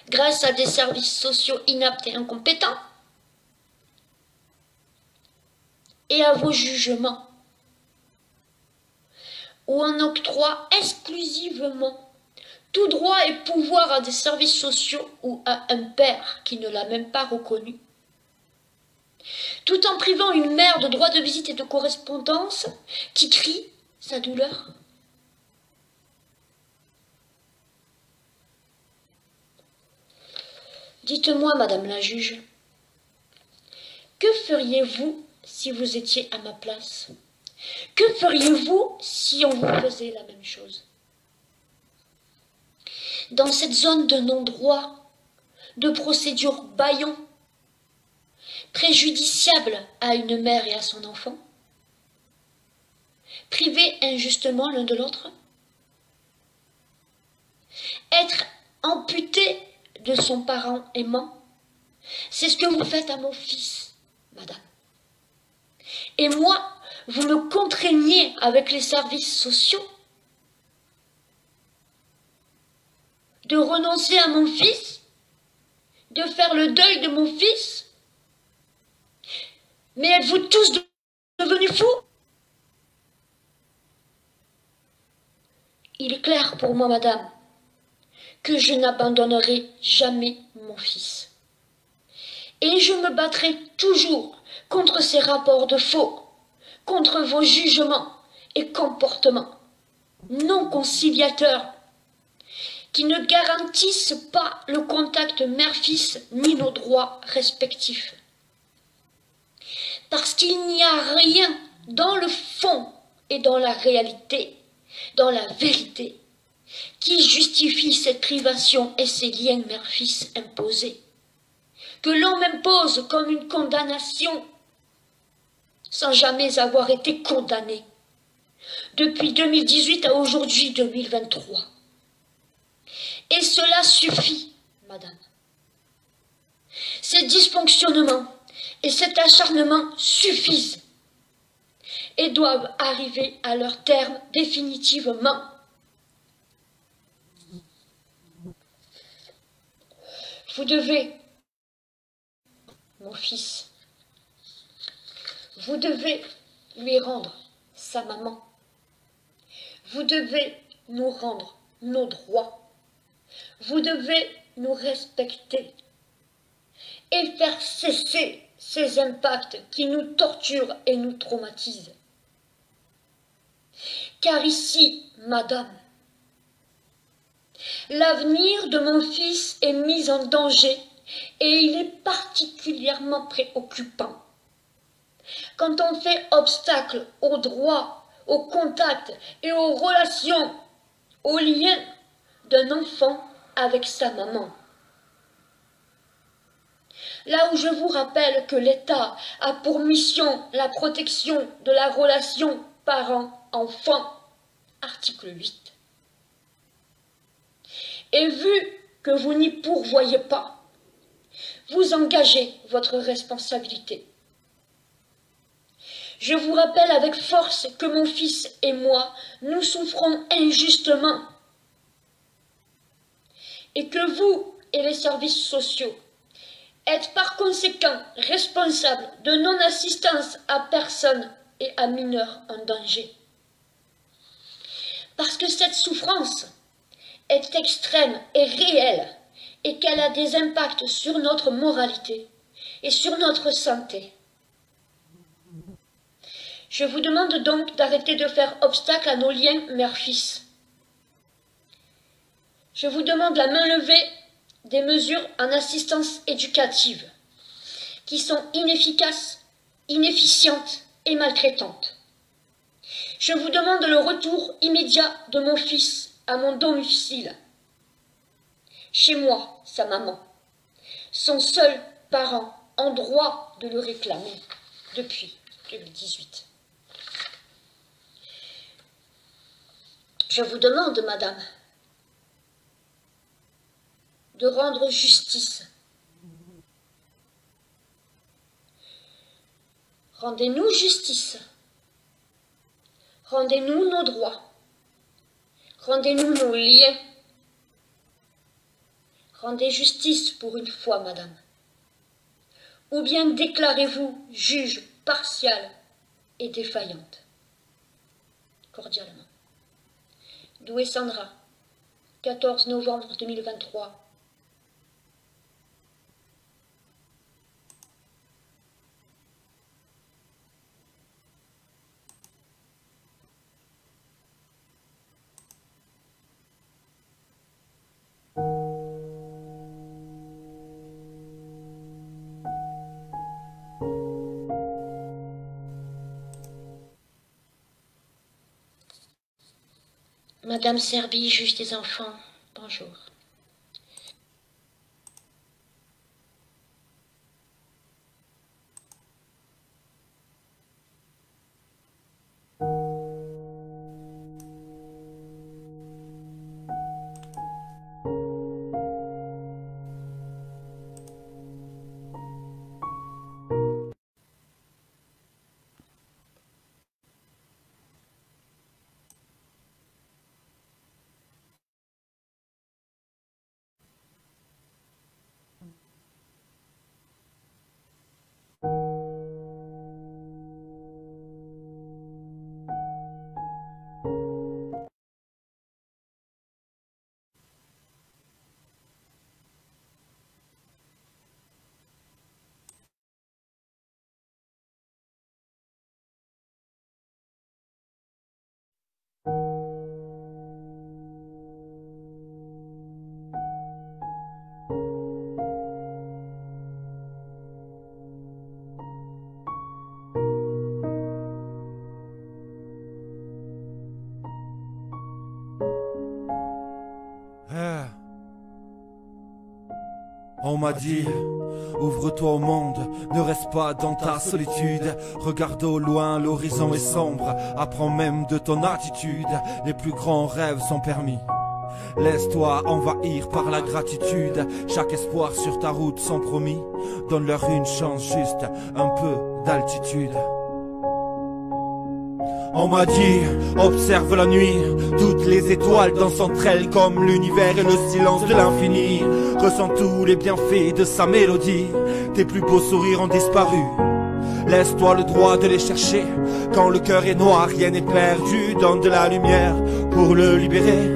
grâce à des services sociaux inaptes et incompétents et à vos jugements, où on octroie exclusivement tout droit et pouvoir à des services sociaux ou à un père qui ne l'a même pas reconnu, tout en privant une mère de droit de visite et de correspondance qui crie sa douleur. Dites-moi, madame la juge, que feriez-vous si vous étiez à ma place ? Que feriez-vous si on vous faisait la même chose? Dans cette zone de non-droit, de procédure bâillon, préjudiciable à une mère et à son enfant, privés injustement l'un de l'autre, être amputé de son parent aimant. C'est ce que vous faites à mon fils, madame. Et moi, vous me contraignez avec les services sociaux de renoncer à mon fils, de faire le deuil de mon fils. Mais êtes-vous tous devenus fous? Il est clair pour moi, madame, que je n'abandonnerai jamais mon fils. Et je me battrai toujours contre ces rapports de faux, contre vos jugements et comportements non conciliateurs qui ne garantissent pas le contact mère-fils ni nos droits respectifs. Parce qu'il n'y a rien dans le fond et dans la réalité, dans la vérité, qui justifie cette privation et ces liens mère-fils imposés, que l'on m'impose comme une condamnation, sans jamais avoir été condamné, depuis 2018 à aujourd'hui 2023. Et cela suffit, madame. Ces dysfonctionnements et cet acharnement suffisent et doivent arriver à leur terme définitivement. Vous devez, mon fils, vous devez lui rendre sa maman. Vous devez nous rendre nos droits. Vous devez nous respecter et faire cesser ces impacts qui nous torturent et nous traumatisent. Car ici, madame, l'avenir de mon fils est mis en danger et il est particulièrement préoccupant. Quand on fait obstacle aux droits, au contact et aux relations, aux liens d'un enfant avec sa maman. Là où je vous rappelle que l'État a pour mission la protection de la relation parent-enfant, article 8. Et vu que vous n'y pourvoyez pas, vous engagez votre responsabilité. Je vous rappelle avec force que mon fils et moi, nous souffrons injustement et que vous et les services sociaux êtes par conséquent responsables de non-assistance à personne et à mineurs en danger. Parce que cette souffrance est extrême et réelle et qu'elle a des impacts sur notre moralité et sur notre santé. Je vous demande donc d'arrêter de faire obstacle à nos liens mère-fils. Je vous demande la main levée des mesures en assistance éducative qui sont inefficaces, inefficientes et maltraitantes. Je vous demande le retour immédiat de mon fils à mon domicile. Chez moi, sa maman, son seul parent en droit de le réclamer depuis 2018. Je vous demande, madame, de rendre justice. Rendez-nous justice. Rendez-nous nos droits. Rendez-nous nos liens. Rendez justice pour une fois, madame. Ou bien déclarez-vous juge partiale et défaillante. Cordialement. Doué Sandra, 14 novembre 2023. Madame Serby, juge des enfants, bonjour. On m'a dit, ouvre-toi au monde, ne reste pas dans ta solitude. Regarde au loin, l'horizon est sombre, apprends même de ton attitude. Les plus grands rêves sont permis. Laisse-toi envahir par la gratitude. Chaque espoir sur ta route sont promis. Donne-leur une chance, juste un peu d'altitude. On m'a dit, observe la nuit, toutes les étoiles dansent entre elles comme l'univers et le silence de l'infini. Ressens tous les bienfaits de sa mélodie, tes plus beaux sourires ont disparu. Laisse-toi le droit de les chercher, quand le cœur est noir, rien n'est perdu. Donne de la lumière pour le libérer.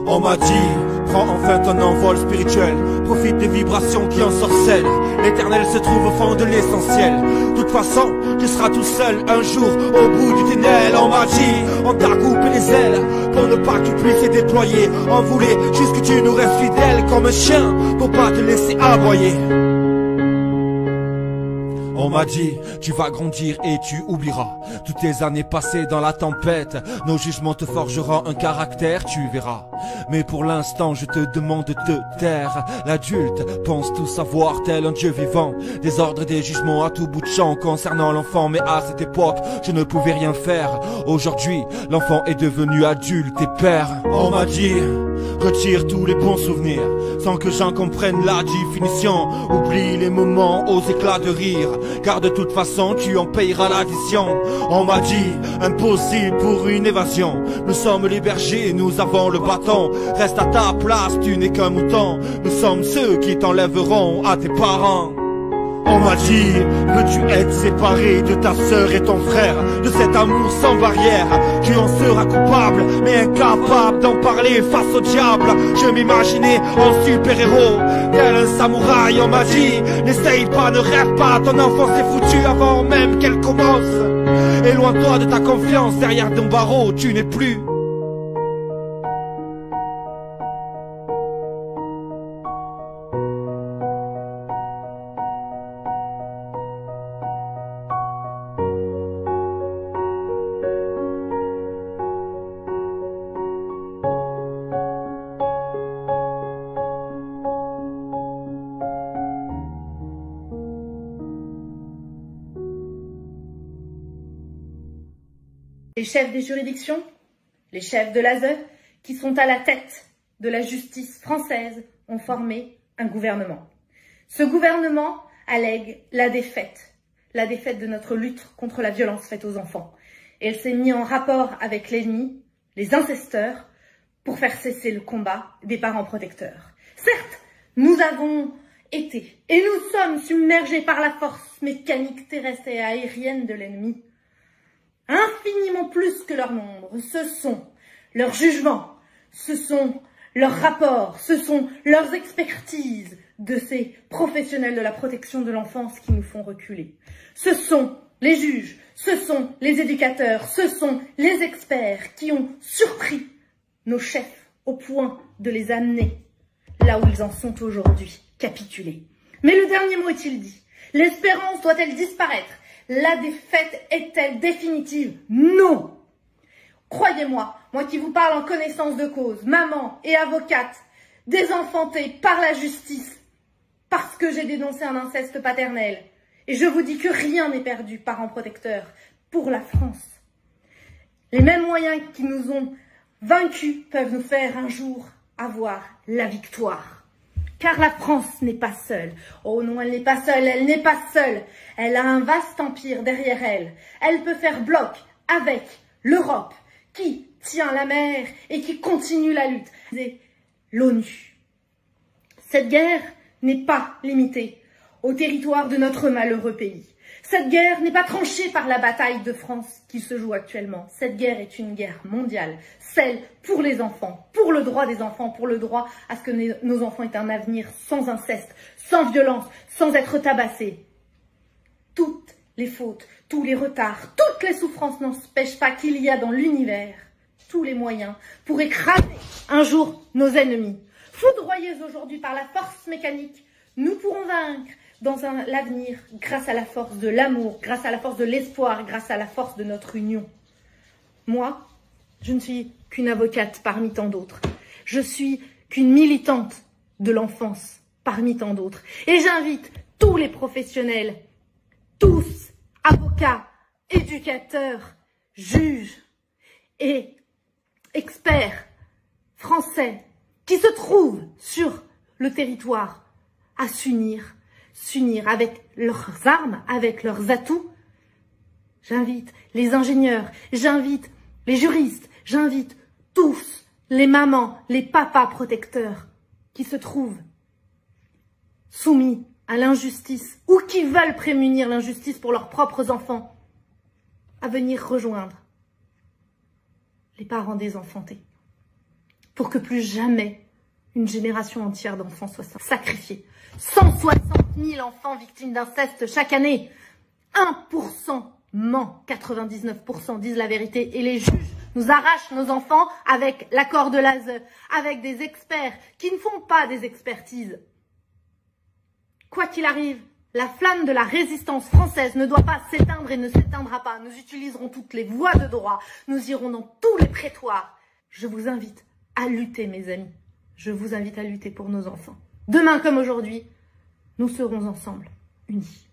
On m'a dit, prends enfin ton envol spirituel, profite des vibrations qui ensorcellent. L'éternel se trouve au fond de l'essentiel. De toute façon, tu seras tout seul un jour au bout du tunnel. On m'a dit, on t'a coupé les ailes pour ne pas que tu puisses les déployer. On voulait juste que tu nous restes fidèle comme un chien pour pas te laisser aboyer. On m'a dit, tu vas grandir et tu oublieras toutes tes années passées dans la tempête. Nos jugements te forgeront un caractère, tu verras. Mais pour l'instant, je te demande de te taire. L'adulte pense tout savoir, tel un dieu vivant. Des ordres et des jugements à tout bout de champ concernant l'enfant. Mais à cette époque, je ne pouvais rien faire. Aujourd'hui, l'enfant est devenu adulte et père. On m'a dit, retire tous les bons souvenirs sans que j'en comprenne la définition. Oublie les moments aux éclats de rire, car de toute façon tu en payeras l'addition. On m'a dit, impossible pour une évasion. Nous sommes les bergers, nous avons le bâton. Reste à ta place, tu n'es qu'un mouton. Nous sommes ceux qui t'enlèveront à tes parents. On m'a dit que tu es séparé de ta sœur et ton frère, de cet amour sans barrière. Tu en seras coupable, mais incapable d'en parler face au diable. Je m'imaginais en super-héros, tel un samouraï. On m'a dit, n'essaye pas, ne rêve pas, ton enfance est foutue avant même qu'elle commence. Éloigne-toi de ta confiance, derrière ton barreau, tu n'es plus. Les chefs des juridictions, les chefs de l'ASE, qui sont à la tête de la justice française, ont formé un gouvernement. Ce gouvernement allègue la défaite de notre lutte contre la violence faite aux enfants. Et elle s'est mise en rapport avec l'ennemi, les incesteurs, pour faire cesser le combat des parents protecteurs. Certes, nous avons été et nous sommes submergés par la force mécanique, terrestre et aérienne de l'ennemi. Infiniment plus que leur nombre, ce sont leurs jugements, ce sont leurs rapports, ce sont leurs expertises de ces professionnels de la protection de l'enfance qui nous font reculer. Ce sont les juges, ce sont les éducateurs, ce sont les experts qui ont surpris nos chefs au point de les amener là où ils en sont aujourd'hui, capitulés. Mais le dernier mot est-il dit? L'espérance doit-elle disparaître? La défaite est-elle définitive? Non! Croyez-moi, moi qui vous parle en connaissance de cause, maman et avocate, désenfantée par la justice, parce que j'ai dénoncé un inceste paternel. Et je vous dis que rien n'est perdu, parents protecteurs, pour la France. Les mêmes moyens qui nous ont vaincus peuvent nous faire un jour avoir la victoire. Car la France n'est pas seule. Oh non, elle n'est pas seule, elle n'est pas seule. Elle a un vaste empire derrière elle. Elle peut faire bloc avec l'Europe qui tient la mer et qui continue la lutte. C'est l'ONU. Cette guerre n'est pas limitée au territoire de notre malheureux pays. Cette guerre n'est pas tranchée par la bataille de France qui se joue actuellement. Cette guerre est une guerre mondiale, celle pour les enfants, pour le droit des enfants, pour le droit à ce que nos enfants aient un avenir sans inceste, sans violence, sans être tabassés. Toutes les fautes, tous les retards, toutes les souffrances n'empêchent pas qu'il y a dans l'univers tous les moyens pour écraser un jour nos ennemis. Foudroyés aujourd'hui par la force mécanique, nous pourrons vaincre dans l'avenir grâce à la force de l'amour, grâce à la force de l'espoir, grâce à la force de notre union. Moi, je ne suis qu'une avocate parmi tant d'autres. Je suis qu'une militante de l'enfance parmi tant d'autres. Et j'invite tous les professionnels, tous, avocats, éducateurs, juges et experts français qui se trouvent sur le territoire à s'unir avec leurs armes, avec leurs atouts. J'invite les ingénieurs, j'invite les juristes, j'invite tous les mamans, les papas protecteurs qui se trouvent soumis à l'injustice ou qui veulent prémunir l'injustice pour leurs propres enfants à venir rejoindre les parents désenfantés pour que plus jamais une génération entière d'enfants soit sacrifiée. 160 000 enfants victimes d'inceste chaque année. 1% ment, 99% disent la vérité. Et les juges nous arrachent nos enfants avec l'accord de l'ASE, avec des experts qui ne font pas des expertises. Quoi qu'il arrive, la flamme de la résistance française ne doit pas s'éteindre et ne s'éteindra pas. Nous utiliserons toutes les voies de droit. Nous irons dans tous les prétoires. Je vous invite à lutter, mes amis. Je vous invite à lutter pour nos enfants. Demain comme aujourd'hui, nous serons ensemble, unis.